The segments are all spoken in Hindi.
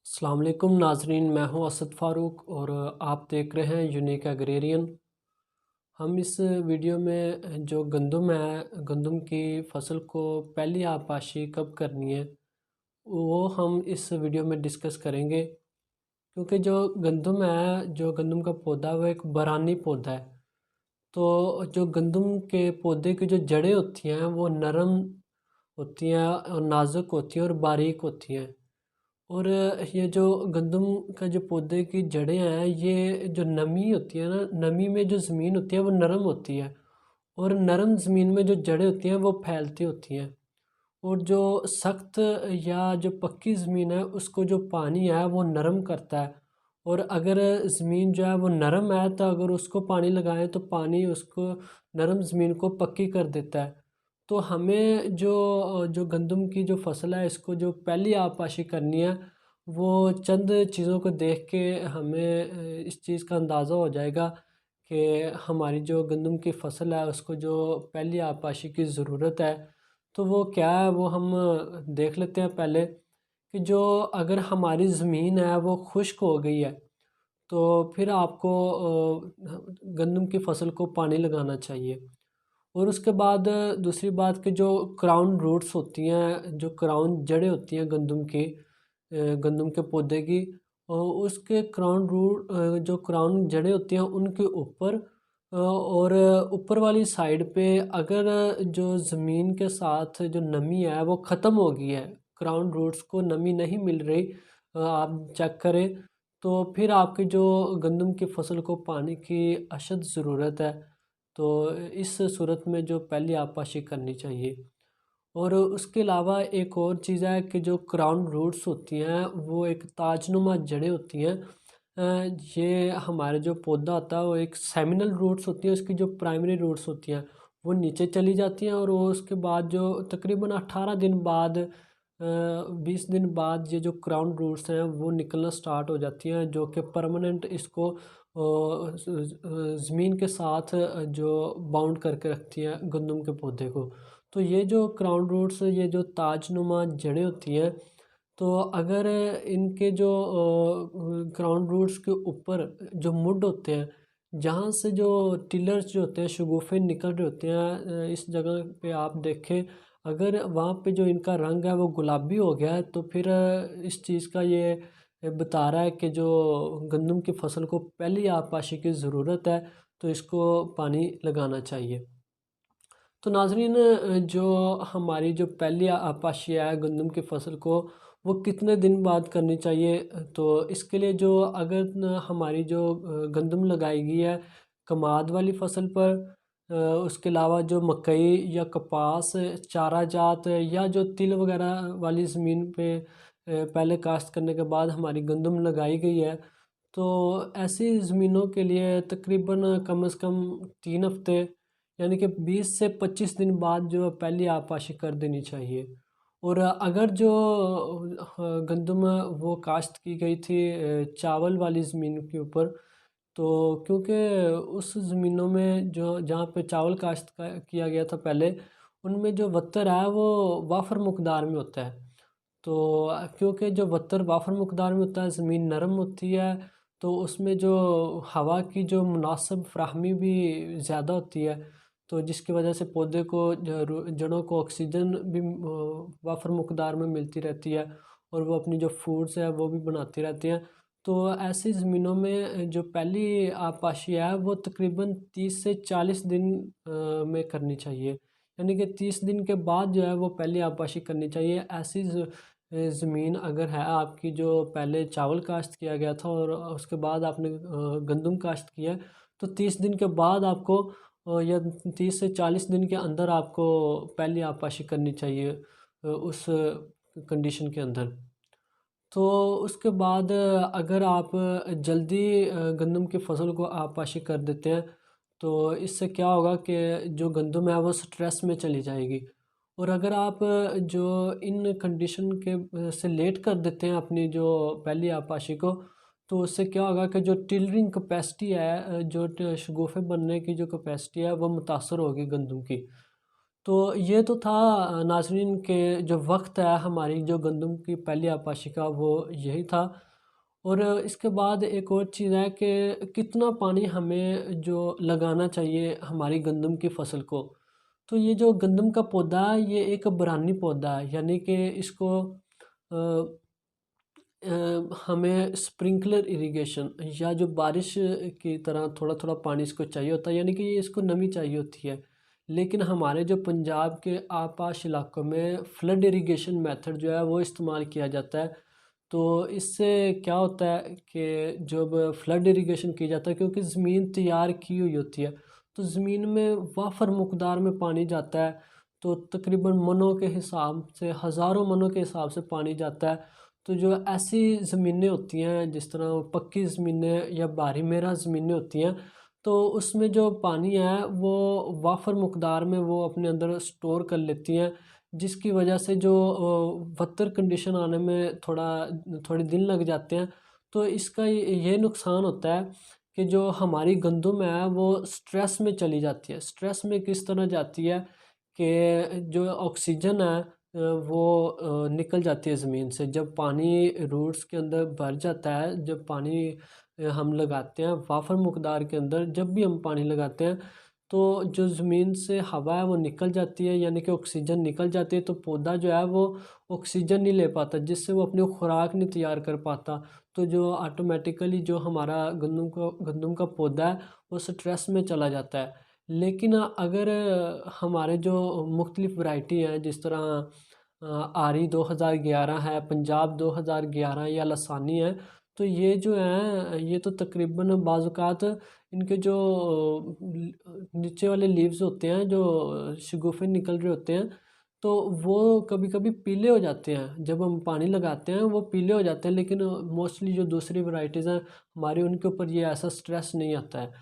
अस्सलाम वालेकुम नाजरीन, मैं हूं असद फ़ारूक और आप देख रहे हैं यूनिक एग्रेरियन। हम इस वीडियो में जो गंदम है, गंदम की फसल को पहली आपाशी कब करनी है वो हम इस वीडियो में डिस्कस करेंगे। क्योंकि जो गंदम है, जो गंदम का पौधा है वो एक बरानी पौधा है। तो जो गंदम के पौधे की जो जड़ें होती हैं वो नरम होती हैं और नाजुक होती हैं और बारीक होती हैं। और ये जो गंदम का जो पौधे की जड़ें हैं, ये जो नमी होती है ना, नमी में जो ज़मीन होती है वो नरम होती है और नरम ज़मीन में जो जड़ें होती हैं वो फैलती होती हैं। और जो सख्त या जो पक्की ज़मीन है उसको जो पानी है वो नरम करता है। और अगर ज़मीन जो है वो नरम है तो अगर उसको पानी लगाएं तो पानी उसको नरम ज़मीन को पक्की कर देता है। तो हमें जो गंदम की जो फसल है इसको जो पहली आपाशी करनी है वो चंद चीज़ों को देख के हमें इस चीज़ का अंदाज़ा हो जाएगा कि हमारी जो गंदम की फसल है उसको जो पहली आपाशी की ज़रूरत है तो वो क्या है, वो हम देख लेते हैं पहले। कि जो अगर हमारी ज़मीन है वो खुश्क हो गई है तो फिर आपको गंदम की फसल को पानी लगाना चाहिए। और उसके बाद दूसरी बात कि जो क्राउन रूट्स होती हैं, जो क्राउन जड़ें होती हैं गंदम की, गंदम के पौधे की, उसके क्राउन रूट, जो क्राउन जड़ें होती हैं उनके ऊपर और ऊपर वाली साइड पे अगर जो ज़मीन के साथ जो नमी है वो ख़त्म हो गई है, क्राउन रूट्स को नमी नहीं मिल रही, आप चेक करें तो फिर आपकी जो गंदम की फसल को पानी की अशद ज़रूरत है। तो इस सूरत में जो पहली आपाशी करनी चाहिए। और उसके अलावा एक और चीज़ है कि जो क्राउन रूट्स होती हैं वो एक ताजनुमा जड़ें होती हैं। ये हमारे जो पौधा होता है वो एक सेमिनल रूट्स होती हैं, उसकी जो प्राइमरी रूट्स होती हैं वो नीचे चली जाती हैं और वो उसके बाद जो तकरीबन 18 दिन बाद 20 दिन बाद ये जो क्राउन रूट्स हैं वो निकलना स्टार्ट हो जाती हैं, जो कि परमानेंट इसको ज़मीन के साथ जो बाउंड करके रखती हैं गंदम के पौधे को। तो ये जो क्राउन रूट्स, ये जो ताजनुमा जड़ें होती हैं, तो अगर इनके जो क्राउन रूट्स के ऊपर जो मुड होते हैं, जहाँ से जो टिलर्स जो होते हैं, शगुफ़े निकल रहे होते हैं, इस जगह पे आप देखें, अगर वहाँ पे जो इनका रंग है वो गुलाबी हो गया है तो फिर इस चीज़ का ये बता रहा है कि जो गंदम की फसल को पहली आपाशी की ज़रूरत है, तो इसको पानी लगाना चाहिए। तो नाज़रीन, जो हमारी जो पहली आपाशी है गंदम की फसल को वो कितने दिन बाद करनी चाहिए? तो इसके लिए जो अगर हमारी जो गंदम लगाई गई है कमाद वाली फसल पर, उसके अलावा जो मकई या कपास, चारा जात या जो तिल वगैरह वाली ज़मीन पे पहले काश्त करने के बाद हमारी गंदम लगाई गई है, तो ऐसी ज़मीनों के लिए तकरीबन कम से कम 3 हफ़्ते यानी कि 20 से 25 दिन बाद जो पहली आपाशी कर देनी चाहिए। और अगर जो गंदम वो काश्त की गई थी चावल वाली ज़मीन के ऊपर, तो क्योंकि उस ज़मीनों में जो जहाँ पे चावल काश्त किया गया था पहले, उनमें जो वत्तर है वो वाफर मकदार में होता है। तो क्योंकि जो वत्तर वाफर मकदार में होता है, ज़मीन नरम होती है, तो उसमें जो हवा की जो मुनासिब फ़राहमी भी ज़्यादा होती है, तो जिसकी वजह से पौधे को जड़ों को ऑक्सीजन भी वाफर मकदार में मिलती रहती है और वो अपनी जो फूड्स है वो भी बनाती रहती हैं। तो ऐसी ज़मीनों में जो पहली आपाशी है वो तकरीबन 30 से 40 दिन में करनी चाहिए। यानी कि 30 दिन के बाद जो है वो पहली आपाशी करनी चाहिए। ऐसी ज़मीन अगर है आपकी जो पहले चावल काश्त किया गया था और उसके बाद आपने गंदम काश्त किया है, तो 30 दिन के बाद आपको या 30 से 40 दिन के अंदर आपको पहली आपाशी करनी चाहिए उस कंडीशन के अंदर। तो उसके बाद अगर आप जल्दी गंदम की फसल को आपाशी कर देते हैं तो इससे क्या होगा कि जो गंदम है वो स्ट्रेस में चली जाएगी। और अगर आप जो इन कंडीशन के से लेट कर देते हैं अपनी जो पहली आपाशी को, तो उससे क्या होगा कि जो टिलरिंग कैपेसिटी है, जो शगुफ़े बनने की जो कैपेसिटी है वो मुतासर होगी गंदम की। तो ये तो था नाज़रीन के जो वक्त है हमारी जो गंदम की पहली आपाशी का वो यही था। और इसके बाद एक और चीज़ है कि कितना पानी हमें जो लगाना चाहिए हमारी गंदम की फसल को। तो ये जो गंदम का पौधा है ये एक बरानी पौधा है, यानी कि इसको अ, हमें स्प्रिंकलर इरिगेशन या जो बारिश की तरह थोड़ा थोड़ा पानी इसको चाहिए होता है, यानी कि ये इसको नमी चाहिए होती है। लेकिन हमारे जो पंजाब के आपाश इलाकों में फ्लड इरिगेशन मेथड जो है वो इस्तेमाल किया जाता है। तो इससे क्या होता है कि जब फ्लड इरिगेशन की जाता है, क्योंकि ज़मीन तैयार की हुई होती है तो ज़मीन में वाफर मकदार में पानी जाता है। तो तकरीबन मनों के हिसाब से, हज़ारों मनों के हिसाब से पानी जाता है। तो जो ऐसी ज़मीनें होती हैं जिस तरह पक्की ज़मीनें या बारी मेरा ज़मीनें होती हैं, तो उसमें जो पानी है वो वाफर मकदार में वो अपने अंदर स्टोर कर लेती हैं, जिसकी वजह से जो वत्तर कंडीशन आने में थोड़े दिन लग जाते हैं। तो इसका ये नुकसान होता है कि जो हमारी गंदम है वो स्ट्रेस में चली जाती है। स्ट्रेस में किस तरह जाती है कि जो ऑक्सीजन है वो निकल जाती है ज़मीन से। जब पानी रूट्स के अंदर भर जाता है, जब पानी हम लगाते हैं वाफर मकदार के अंदर, जब भी हम पानी लगाते हैं तो जो ज़मीन से हवा है वो निकल जाती है, यानी कि ऑक्सीजन निकल जाती है। तो पौधा जो है वो ऑक्सीजन नहीं ले पाता, जिससे वो अपनी खुराक नहीं तैयार कर पाता। तो जो ऑटोमेटिकली जो हमारा गंदम का पौधा है वो स्ट्रेस में चला जाता है। लेकिन अगर हमारे जो मुख्तलिफ वैरायटी हैं जिस तरह आरी 2011 है, पंजाब 2011 या लसानी है, तो ये जो हैं ये तो तकरीबन बाज़-औक़ात इनके जो नीचे वाले लीव्स होते हैं, जो शगुफ़े निकल रहे होते हैं, तो वो कभी कभी पीले हो जाते हैं। जब हम पानी लगाते हैं वो पीले हो जाते हैं, लेकिन मोस्टली जो दूसरी वैरायटीज़ हैं हमारी, उनके ऊपर ये ऐसा स्ट्रेस नहीं आता है।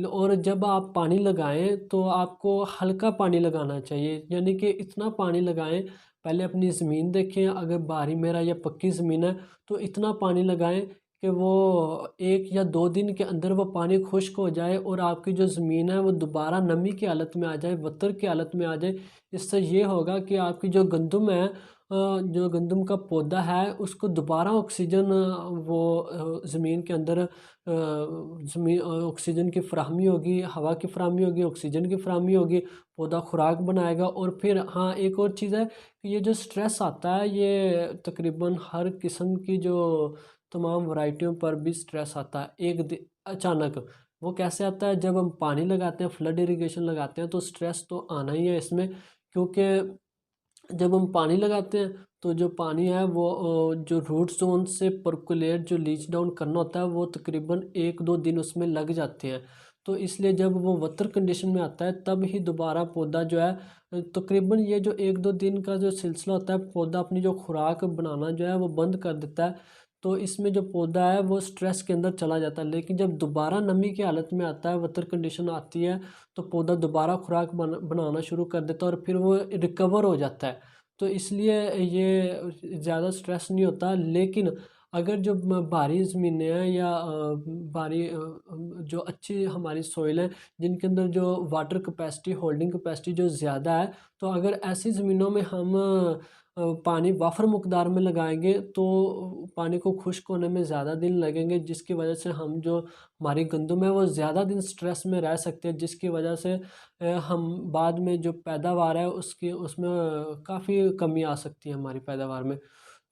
और जब आप पानी लगाएं तो आपको हल्का पानी लगाना चाहिए, यानी कि इतना पानी लगाएं, पहले अपनी ज़मीन देखें, अगर बारी मेरा या पक्की ज़मीन है तो इतना पानी लगाएं कि वो 1 या 2 दिन के अंदर वो पानी खुश्क हो जाए और आपकी जो ज़मीन है वो दोबारा नमी की हालत में आ जाए, वतर की हालत में आ जाए। इससे ये होगा कि आपकी जो गंदम है, जो गंदम का पौधा है, उसको दोबारा ऑक्सीजन वो ज़मीन के अंदर ऑक्सीजन की फ़राहमी होगी, हवा की फ़राहमी होगी, ऑक्सीजन की फ़राहमी होगी, पौधा खुराक बनाएगा। और फिर हाँ, एक और चीज़ है कि ये जो स्ट्रेस आता है ये तकरीबन हर किस्म की जो तमाम वैरायटियों पर भी स्ट्रेस आता है अचानक। वो कैसे आता है? जब हम पानी लगाते हैं, फ्लड इरिगेशन लगाते हैं, तो स्ट्रेस तो आना ही है इसमें, क्योंकि जब हम पानी लगाते हैं तो जो पानी है वो जो रूट जोन से परकोलेट जो लीच डाउन करना होता है वो तकरीबन 1-2 दिन उसमें लग जाते हैं। तो इसलिए जब वो वतर कंडीशन में आता है तब ही दोबारा पौधा जो है तकरीबन ये जो 1-2 दिन का जो सिलसिला होता है, पौधा अपनी जो खुराक बनाना जो है वो बंद कर देता है। तो इसमें जो पौधा है वो स्ट्रेस के अंदर चला जाता है। लेकिन जब दोबारा नमी की हालत में आता है, वतर कंडीशन आती है, तो पौधा दोबारा खुराक बनाना शुरू कर देता है और फिर वो रिकवर हो जाता है। तो इसलिए ये ज़्यादा स्ट्रेस नहीं होता। लेकिन अगर जो भारी ज़मीनें हैं या जो अच्छी हमारी सॉइल है, जिनके अंदर जो वाटर कैपेसिटी, होल्डिंग कैपेसिटी जो ज़्यादा है, तो अगर ऐसी ज़मीनों में हम पानी वाफर मकदार में लगाएंगे तो पानी को खुश्क होने में ज़्यादा दिन लगेंगे, जिसकी वजह से हम जो हमारी गंदम है वो ज़्यादा दिन स्ट्रेस में रह सकते हैं, जिसकी वजह से हम बाद में जो पैदावार है उसकी उसमें काफ़ी कमी आ सकती है हमारी पैदावार में।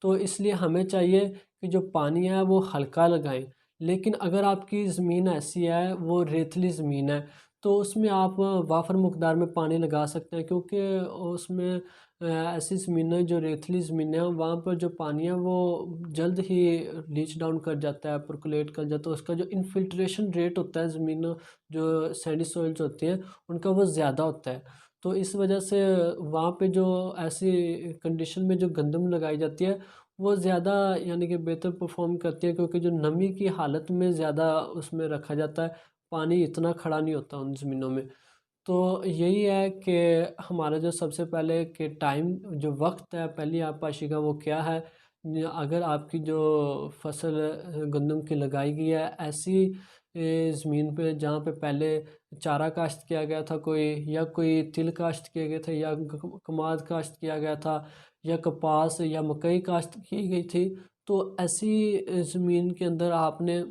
तो इसलिए हमें चाहिए कि जो पानी है वो हल्का लगाएं। लेकिन अगर आपकी ज़मीन ऐसी है, वो रेतली ज़मीन है, तो उसमें आप वाफर मकदार में पानी लगा सकते हैं, क्योंकि उसमें ऐसी ज़मीनें जो रेतली ज़मीनें हैं वहाँ पर जो पानी है वो जल्द ही लीच डाउन कर जाता है, परकोलेट कर जाता है। उसका जो इनफिल्ट्रेशन रेट होता है ज़मीनों, जो सैंडी सॉइल्स होती हैं उनका, वो ज़्यादा होता है। तो इस वजह से वहाँ पे जो ऐसी कंडीशन में जो गंदम लगाई जाती है वो ज़्यादा, यानी कि बेहतर परफॉर्म करती है, क्योंकि जो नमी की हालत में ज़्यादा उसमें रखा जाता है, पानी इतना खड़ा नहीं होता उन ज़मीनों में। तो यही है कि हमारा जो सबसे पहले के टाइम जो वक्त है पहली आपाशी का, वो क्या है अगर आपकी जो फसल गंदम की लगाई गई है ऐसी ज़मीन पे जहाँ पे पहले चारा काश्त किया गया था कोई, या कोई तिल काश्त किए गए थे, या कमाद काश्त किया गया था, या कपास या मकई काश्त की गई थी, तो ऐसी ज़मीन के अंदर आपने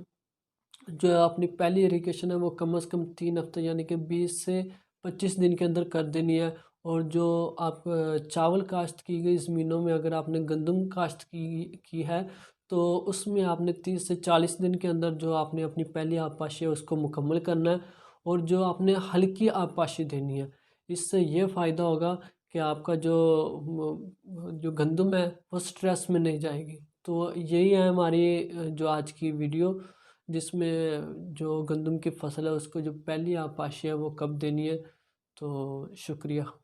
जो अपनी पहली इरिगेशन है वो कम से कम 3 हफ्ते यानी कि 20 से 25 दिन के अंदर कर देनी है। और जो आप चावल काश्त की गई ज़मीनों में अगर आपने गंदम काश्त की है, तो उसमें आपने 30 से 40 दिन के अंदर जो आपने अपनी पहली आबपाशी है उसको मुकम्मल करना है, और जो आपने हल्की आबपाशी देनी है। इससे ये फ़ायदा होगा कि आपका जो गंदम है वो स्ट्रेस में नहीं जाएगी। तो यही है हमारी जो आज की वीडियो, जिसमें जो गंदम की फसल है उसको जो पहली आबपाशी है वो कब देनी है। तो शुक्रिया।